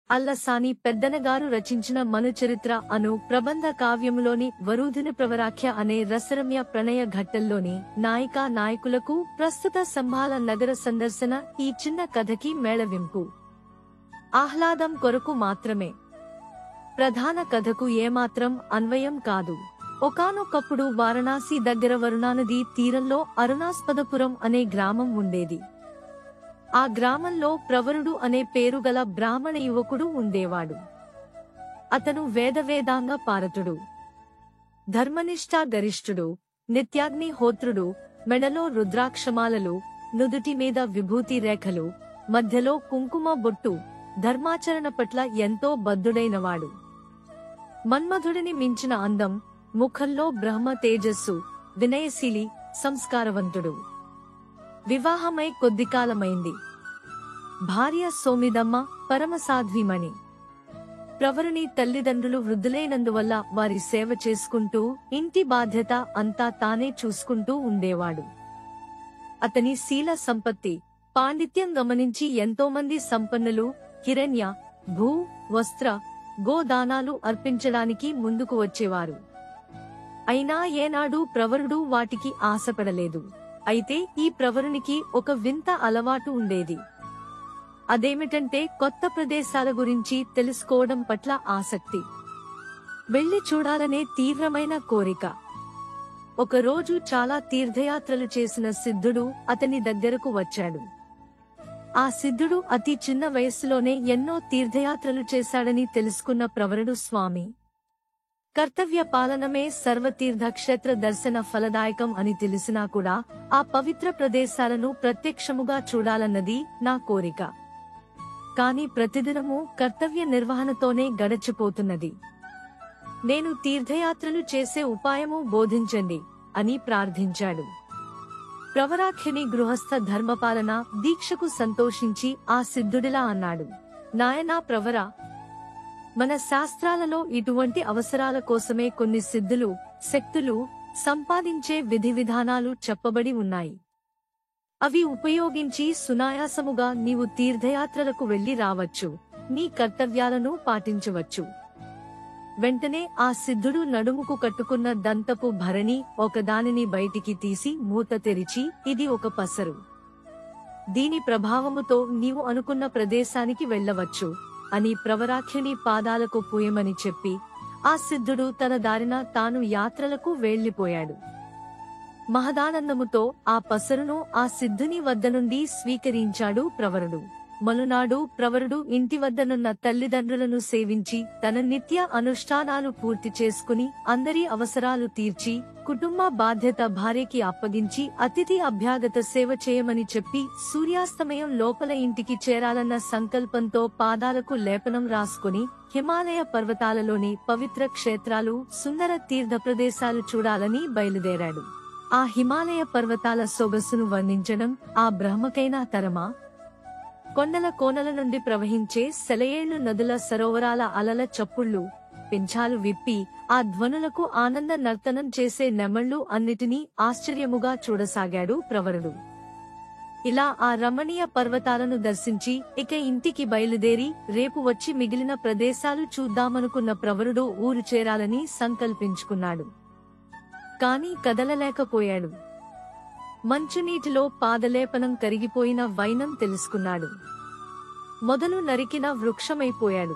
అల్లసాని పెద్దనగారు రచించిన మనుచరిత్ర అను ప్రబంధ కావ్యములోని వరూధిని ప్రవరాఖ్య అనే రసరమ్య ప్రణయ ఘట్టంలోని నాయికా నాయకులకు ప్రస్తుత సంభాల నగర సందర్శన ఈ చిన్న కథకి మేళవింపు. ఆహ్లాదం కొరకు మాత్రమే. ప్రధాన కథకు ఏమాత్రం అన్వయం కాదు. ఒకానొకప్పుడు వారణాసి దగ్గర వరుణానది తీరంలో అరుణాస్పదపురం అనే గ్రామం ఉండేది. ఆ గ్రామంలో ప్రవరుడు అనే పేరుగల బ్రాహ్మణ యువకుడు ఉండేవాడు. అతను వేదవేదాంగ పారతుడు, ధర్మనిష్టా గరిష్ఠుడు, నిత్యాగ్ని హోత్రుడు, మెడలో రుద్రాక్షమాలలు, నుదుటి మీద విభూతి రేఖలు, మధ్యలో కుంకుమ బొట్టు, ధర్మాచరణ పట్ల ఎంతో బద్ధుడైనవాడు. మన్మధుడిని మించిన అందం, ముఖంలో బ్రహ్మ తేజస్సు, వినయశీలి, సంస్కారవంతుడు. వివాహమై కొద్దికాలమైంది. భార్య సోమిదమ్మ పరమసాధ్వీమణి. ప్రవరుని తల్లిదండ్రులు వృద్ధులైనందువల్ల వారి సేవ చేసుకుంటూ ఇంటి బాధ్యత అంతా తానే చూసుకుంటూ ఉండేవాడు. అతని శీల సంపత్తి, పాండిత్యం గమనించి ఎంతోమంది సంపన్నులు హిరణ్య, భూ, వస్త్ర, గోదానాలు అర్పించడానికి ముందుకు వచ్చేవారు. అయినా ఏనాడు ప్రవరుడు వాటికి ఆశపడలేదు. అయితే ఈ ప్రవరునికి ఒక వింత అలవాటు ఉండేది. అదేమిటంటే కొత్త ప్రదేశాల గురించి తెలుసుకోవడం పట్ల ఆసక్తి, వెళ్లి చూడాలనే తీవ్రమైన కోరిక. ఒకరోజు చాలా తీర్థయాత్రలు చేసిన సిద్ధుడు అతని దగ్గరకు వచ్చాడు. ఆ సిద్ధుడు అతి చిన్న వయస్సులోనే ఎన్నో తీర్థయాత్రలు చేశాడని తెలుసుకున్న ప్రవరుడు, స్వామి, కర్తవ్య పాలనమే సర్వతీర్థక్షేత్ర దర్శన ఫలదాయకం అని తెలిసినా కూడా ఆ పవిత్ర ప్రదేశాలను ప్రత్యక్షముగా చూడాలన్నది నా కోరిక. కాని ప్రతిదినము కర్తవ్య నిర్వహణతోనే గడచిపోతున్నది. నేను తీర్థయాత్రలు చేసే ఉపాయము బోధించండి అని ప్రార్థించాడు. ప్రవరాఖ్యుని గృహస్థ ధర్మపాలన దీక్షకు సంతోషించి ఆ సిద్ధుడిలా అన్నాడు, నాయనా ప్రవర, మన శాస్త్రాలలో ఇటువంటి అవసరాల కోసమే కొన్ని సిద్ధులు, శక్తులు సంపాదించే విధి విధానాలు చెప్పబడి ఉన్నాయి. అవి ఉపయోగించి సునాయాసముగా నీవు తీర్థయాత్రలకు వెళ్లి రావచ్చు, నీ కర్తవ్యాలను పాటించవచ్చు. వెంటనే ఆ సిద్ధుడు నడుముకు కట్టుకున్న దంతపు భరణి ఒకదానిని బయటికి తీసి మూత తెరిచి, ఇది ఒక పసరు. దీని ప్రభావముతో నీవు అనుకున్న ప్రదేశానికి వెళ్లవచ్చు అని ప్రవరాఖ్యుని పాదాలకు పూయమని చెప్పి ఆ సిద్ధుడు తన దారిన తాను యాత్రలకు వెళ్లిపోయాడు. మహదానందముతో ఆ పసరును ఆ సిద్ధుని వద్ద నుండి స్వీకరించాడు ప్రవరుడు. మరునాడు ప్రవరుడు ఇంటి వద్దనున్న తల్లిదండ్రులను సేవించి తన నిత్య అనుష్ఠానాలు పూర్తి చేసుకుని అందరి అవసరాలు తీర్చి కుటుంబ బాధ్యత భార్యకి అప్పగించి అతిథి అభ్యాగత సేవ చేయమని చెప్పి సూర్యాస్తమయం లోపల ఇంటికి చేరాలన్న సంకల్పంతో పాదాలకు లేపనం రాసుకుని హిమాలయ పర్వతాలలోని పవిత్ర క్షేత్రాలు, సుందర తీర్థ ప్రదేశాలు చూడాలని బయలుదేరాడు. ఆ హిమాలయ పర్వతాల సొగసును వర్ణించడం ఆ బ్రహ్మకైనా తరమా? కొండల కోనల నుండి ప్రవహించే సెలయేళ్లు, నదుల సరోవరాల అలల చప్పుళ్లు, పింఛాలు విప్పి ఆ ధ్వనులకు ఆనంద నర్తనం చేసే నెమళ్లు అన్నిటినీ ఆశ్చర్యముగా చూడసాగాడు ప్రవరుడు. ఇలా ఆ రమణీయ పర్వతాలను దర్శించి ఇక ఇంటికి బయలుదేరి రేపు వచ్చి మిగిలిన ప్రదేశాలు చూద్దామనుకున్న ప్రవరుడు ఊరు చేరాలని సంకల్పించుకున్నాడు. కాని కదలలేకపోయాడు. మంచునీటిలో పాదలేపనం కరిగిపోయిన వైనం తెలుసుకున్నాడు. మొదలు నరికిన వృక్షమైపోయాడు.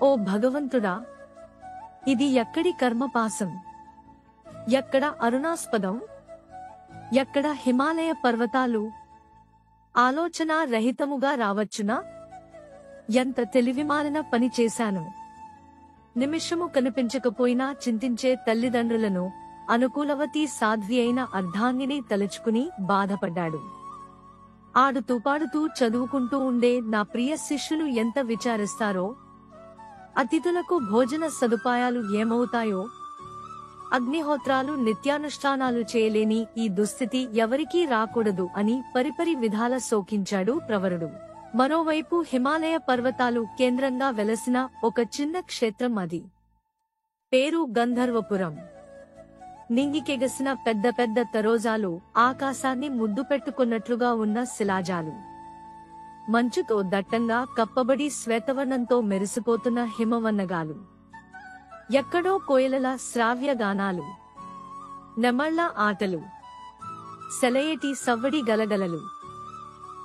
ఓ భగవంతుడా, ఇది ఎక్కడి కర్మపాసం? ఎక్కడ అరుణాస్పదం? ఎక్కడ హిమాలయ పర్వతాలు? ఆలోచన రహితముగా రావచ్చునా? ఎంత తెలివిమాలిన పని చేశాను! నిమిషము కనిపించకపోయినా చింతించే తల్లిదండ్రులను, అనుకూలవతి సాధ్వి అయిన అర్ధాంగిని తలుచుకుని బాధపడ్డాడు. ఆడుతూ పాడుతూ చదువుకుంటూ ఉండే నా ప్రియ శిష్యులు ఎంత విచారిస్తారో, అతిథులకు భోజన సదుపాయాలు ఏమవుతాయో, అగ్నిహోత్రాలు, నిత్యానుష్ఠానాలు చేయలేని ఈ దుస్థితి ఎవరికీ రాకూడదు అని పరిపరి విధాల శోకించాడు ప్రవరుడు. మరోవైపు హిమాలయ పర్వతాలు కేంద్రంగా వెలసిన ఒక చిన్న క్షేత్రం అది. పేరు గంధర్వపురం. నింగికెగసిన పెద్ద పెద్ద తరోజాలు, ఆకాశాన్ని ముద్దు పెట్టుకున్నట్లుగా ఉన్న శిలాజాలు. మంచుతో దట్టంగా కప్పబడి శ్వేతవర్ణంతో మెరిసిపోతున్న హిమవన్నగాలు. ఎక్కడో కోయలల శ్రావ్యగానాలు, నెమళ్ల ఆటలు, సెలయేటి సవ్వడి గలగలలు.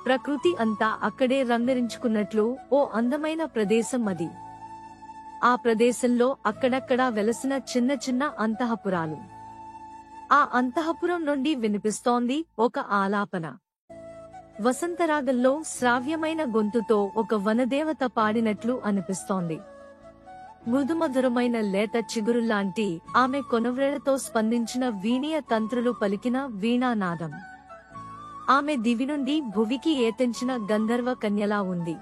ప్రకృతి అంతా అక్కడే రంగరించుకున్నట్లు ఓ అందమైన ప్రదేశం అది. ఆ ప్రదేశంలో అక్కడక్కడా వెలసిన చిన్న చిన్న అంతఃపురాలు. ఆ అంతఃపురం నుండి వినిపిస్తోంది ఒక ఆలాపన. వసంతరాగంలో శ్రావ్యమైన గొంతుతో ఒక వనదేవత పాడినట్లు అనిపిస్తోంది. మృదుమధురమైన లేత చిగురుల్లాంటి ఆమె కొనవ్రేళ్లతో స్పందించిన వీణీయ తంత్రులు పలికిన వీణానాదం. ఆమె దివి నుండి భువికి ఏతెంచిన గంధర్వ కన్యలా ఉంది.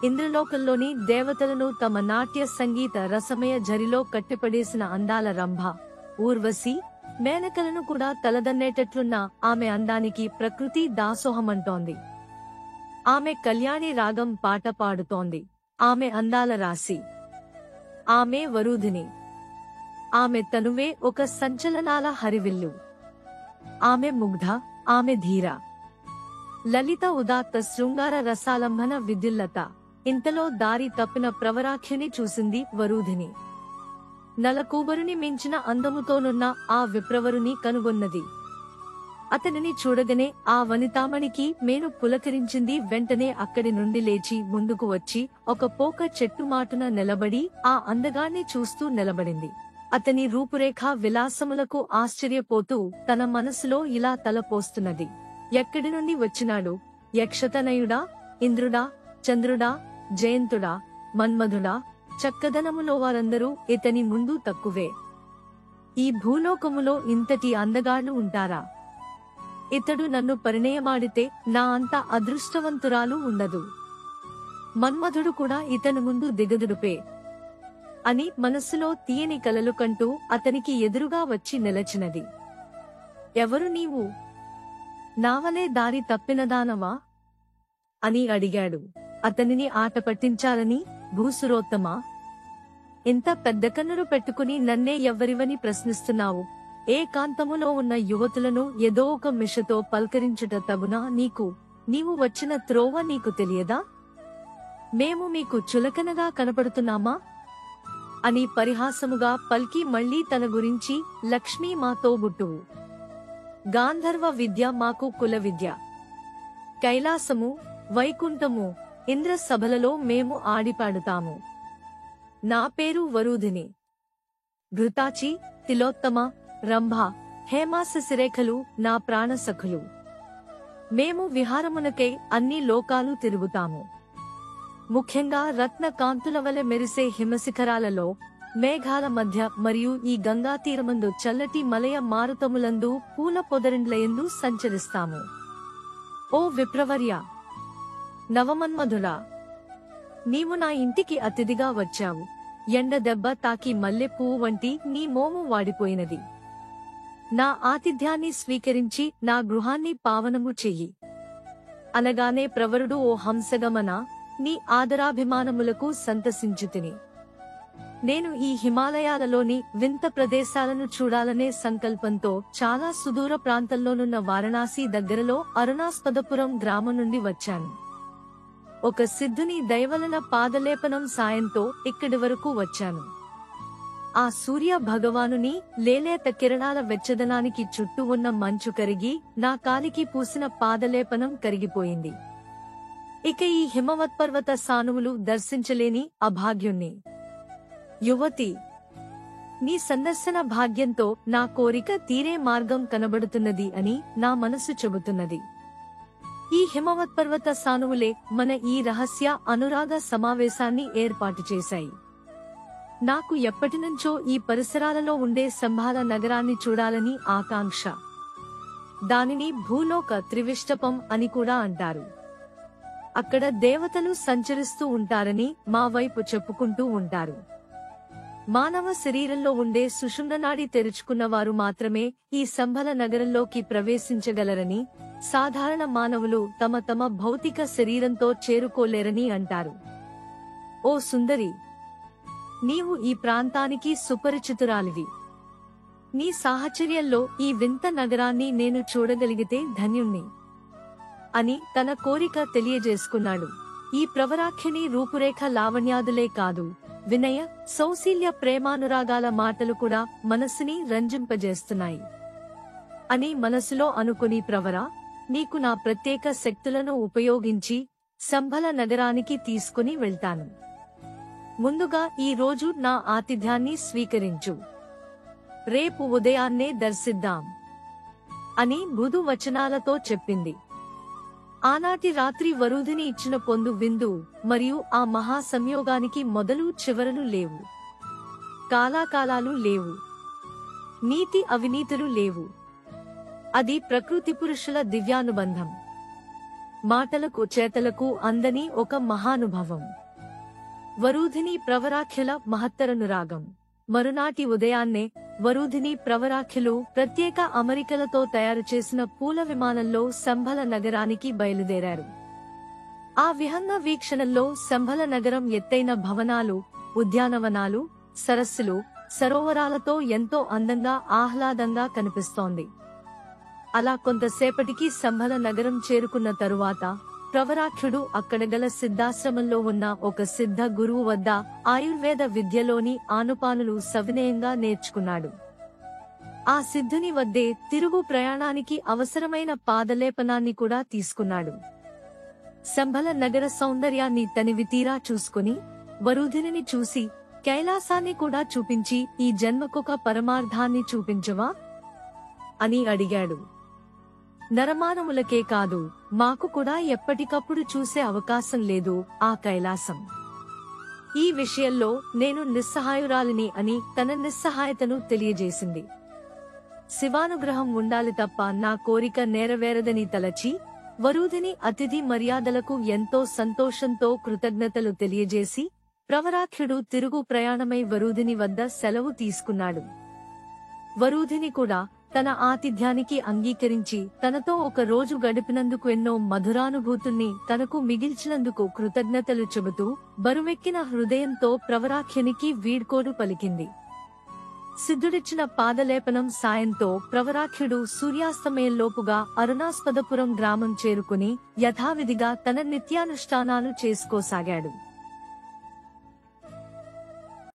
ఇంద్రలోకంలోని దేవతలను తమ నాట్య సంగీత రసమయ జరిలో కట్టిపడేసిన అందాల రంభ, ఊర్వశి, మేనకలను కూడా తలదన్నేటట్లున్న ఆమె అందానికి ప్రకృతి దాసోహమంటోంది. ఆమె కళ్యాణి రాగం పాట పాడుతోంది. ఆమె అందాల రాశి. ఆమె వరూధిని. ఆమె తనువే ఒక సంచలనాల హరివిల్లు. ఆమె ముగ్ధ, ఆమె ధీర. లలిత ఉదాత్త శృంగార రసాలంబన విద్యుల్లత. ఇంతలో దారి తప్పిన ప్రవరాఖ్యుని చూసింది వరూధిని. నలకూబరుని మించిన అందముతోనున్న ఆ విప్రవరుని కనుగొన్నది. అతనిని చూడగనే ఆ వనితామణికి మేను పులకరించింది. వెంటనే అక్కడి నుండి లేచి ముందుకు వచ్చి ఒక పోక చెట్టు మాటున నిలబడి ఆ అందగాన్ని చూస్తూ నిలబడింది. అతని రూపురేఖ విలాసములకు ఆశ్చర్యపోతూ తన మనసులో ఇలా తలపోస్తున్నది. ఎక్కడి నుండి వచ్చినాడు? యక్షతనయుడా, ఇంద్రుడా, చంద్రుడా, జయంతుడా, మన్మధుడా? చక్కదనములో వారందరూ ఇతని ముందు తక్కువే. ఈ భూలోకములో ఇంతటి అందగాళ్ళు ఉంటారా? ఇతడు నన్ను పరిణయమాడితే నా అంత అదృష్టవంతురాలు ఉండదు. మన్మధుడు కూడా ఇతని ముందు దిగదుడుపే అని మనస్సులో తీయని కలలు కంటూ అతనికి ఎదురుగా వచ్చి నిలచినది. ఎవరు నీవు? నావలే దారి తప్పినదానవా అని అడిగాడు. అతనిని ఆట పట్టించాలని భూసురోత్తమా? ఇంత పెద్ద కన్నులు పెట్టుకుని నన్నే ఎవ్వరివని ప్రశ్నిస్తున్నావు? ఏకాంతములో ఉన్న యువతులను ఏదో ఒక మిషతో పల్కరించుట తగునా నీకు? నీవు వచ్చిన త్రోవ నీకు తెలియదా? మేము మీకు చులకనగా కనపడుతున్నామా అని పరిహాసముగా పల్కి మళ్లీ తన గురించి, లక్ష్మీ మా తోబుట్టువు, గాంధర్వ విద్య మాకు కుల విద్య, కైలాసము, వైకుంఠము, ఇంద్ర సభలలో మేము ఆడిపాడుతాము. నా పేరు వరూధిని. ఘృతాచి, తిలోత్తమ, రంభ, హేమాశశిరేఖలు నా ప్రాణసఖులు. మేము విహారమునకై అన్ని లోకాలు తిరుగుతాము. ముఖ్యంగా రత్న కాంతుల వలె మెరిసే హిమశిఖరాలలో, మేఘాల మధ్య మరియు ఈ గంగా తీరమందు చల్లటి మలయ మారుతములందు పూల పొదరిండ్లయందు సంచరిస్తాము. ఓ విప్రవర్య, నవమన్మధుడా, నీవు నా ఇంటికి అతిథిగా వచ్చావు. ఎండ దెబ్బ తాకి మల్లెపువ్వు వంటి నీ మోము వాడిపోయినది. నా ఆతిథ్యాన్ని స్వీకరించి నా గృహాన్ని పావనము చెయ్యి అనగానే ప్రవరుడు, ఓ హంసగమన, నీ ఆదరాభిమానములకు సంతసించుతిని. నేను ఈ హిమాలయాలలోని వింత ప్రదేశాలను చూడాలనే సంకల్పంతో చాలా సుదూర ప్రాంతంలోనున్న వారణాసి దగ్గరలో అరుణాస్పదపురం గ్రామం నుండి వచ్చాను. ఒక సిద్ధుని దయవలన పాదలేపనం సాయంతో ఇక్కడి వరకు వచ్చాను. ఆ సూర్య భగవానుని లేలేత కిరణాల వెచ్చదనానికి చుట్టూ ఉన్న మంచు కరిగి నా కాలికి పూసిన పాదలేపనం కరిగిపోయింది. ఇక ఈ హిమవత్పర్వత సానువులు దర్శించలేని అభాగ్యుణ్ణి. యువతి, నీ సందర్శన భాగ్యంతో నా కోరిక తీరే మార్గం కనబడుతున్నది అని నా మనసు చెబుతున్నది. ఈ హిమవత్పర్వత సానువులే మన ఈ రహస్య అనురాగ సమావేశాన్ని ఏర్పాటు చేశాయి. నాకు ఎప్పటినుంచో ఈ పరిసరాలలో ఉండే సంభాల నగరాన్ని చూడాలని ఆకాంక్ష. దానిని భూలోక త్రివిష్టపం అని కూడా అంటారు. అక్కడ దేవతలు సంచరిస్తూ ఉంటారని మా వైపు చెప్పుకుంటూ ఉంటారు. మానవ శరీరంలో ఉండే సుషుమ్ననాడి తెరుచుకున్నవారు మాత్రమే ఈ సంభల నగరంలోకి ప్రవేశించగలరని, సాధారణ మానవులు తమ తమ భౌతిక శరీరంతో చేరుకోలేరని అంటారు. ఓ సుందరి, నీవు ఈ ప్రాంతానికి సుపరిచితురాలివి. నీ సాహచర్యంలో ఈ వింత నగరాన్ని నేను చూడగలిగితే ధన్యుణ్ణి. అని తన కోరిక తెలియజేసుకున్నాడు. ఈ ప్రవరాఖ్యని రూపురేఖ లావణ్యాదులే కాదు, వినయ, సౌశీల్య, ప్రేమానురాగాల మాటలు కూడా మనస్సుని రంజింపజేస్తున్నాయి అని మనసులో అనుకుని, ప్రవరా, నీకు నా ప్రత్యేక శక్తులను ఉపయోగించి సంభల నగరానికి తీసుకుని వెళ్తాను. ముందుగా ఈ రోజు నా ఆతిథ్యాన్ని స్వీకరించు. రేపు ఉదయాన్నే దర్శిద్దాం అని మృదు వచనాలతో చెప్పింది. ఆనాటి రాత్రి వరూధిని ఇచ్చిన పొందు విందు మరియు ఆ మహా సంయోగానికి మొదలు చివరలు లేవు. కాలాకాలాలు లేవు. నీతి అవినీతులు లేవు. అది ప్రకృతి పురుషుల దివ్యానుబంధం. మాటలకు చేతలకు అందని ఒక మహానుభవం. వరూధిని ప్రవరాఖ్యల మహత్తరనురాగం. మరునాటి ఉదయాన్నే వరూధిని ప్రవరాఖ్యలు ప్రత్యేక అమరికలతో తయారు చేసిన పూల విమానంలో సంభల నగరానికి బయలుదేరారు. ఆ విహంగ వీక్షణంలో సంభల నగరం ఎత్తైన భవనాలు, ఉద్యానవనాలు, సరస్సులు, సరోవరాలతో ఎంతో అందంగా, ఆహ్లాదంగా కనిపిస్తోంది. అలా కొంతసేపటికి సంభల నగరం చేరుకున్న తరువాత ప్రవరాఖ్యుడు అక్కడ గల సిద్ధాశ్రమంలో ఉన్న ఒక సిద్ధ గురువు వద్ద ఆయుర్వేద విద్యలోని ఆనుపానులు సవినయంగా నేర్చుకున్నాడు. ఆ సిద్ధుని వద్దే తిరుగు ప్రయాణానికి అవసరమైన పాదలేపనాన్ని కూడా తీసుకున్నాడు. సంభల నగర సౌందర్యాన్ని తనివి తీరా చూసుకుని, వరూధిని చూసి, కైలాసాన్ని కూడా చూపించి ఈ జన్మకొక పరమార్థాన్ని చూపించవా అని అడిగాడు. నరమానవులకే కాదు, మాకు కూడా ఎప్పటికప్పుడు చూసే అవకాశం లేదు ఆ కైలాసం. ఈ విషయంలో నేను నిస్సహాయురాలిని అని తన నిస్సహాయతను తెలియజేసింది. శివానుగ్రహం ఉండాలి తప్ప నా కోరిక నెరవేరదని తలచి, వరూధిని అతిథి మర్యాదలకు ఎంతో సంతోషంతో కృతజ్ఞతలు తెలియజేసి, ప్రవరాఖ్యుడు తిరుగు ప్రయాణమై వరూధిని వద్ద సెలవు తీసుకున్నాడు. వరూధిని కూడా తన ఆతిథ్యానికి అంగీకరించి తనతో ఒక రోజు గడిపినందుకు ఎన్నో మధురానుభూతుల్ని తనకు మిగిల్చినందుకు కృతజ్ఞతలు చెబుతూ బరువెక్కిన హృదయంతో ప్రవరాఖ్యునికి వీడ్కోలు పలికింది. సిద్ధుడిచ్చిన పాదలేపనం సాయంతో ప్రవరాఖ్యుడు సూర్యాస్తమయంలోపుగా అరుణాస్పదపురం గ్రామం చేరుకుని యథావిధిగా తన నిత్యానుష్ఠానాలు చేసుకోసాగాడు.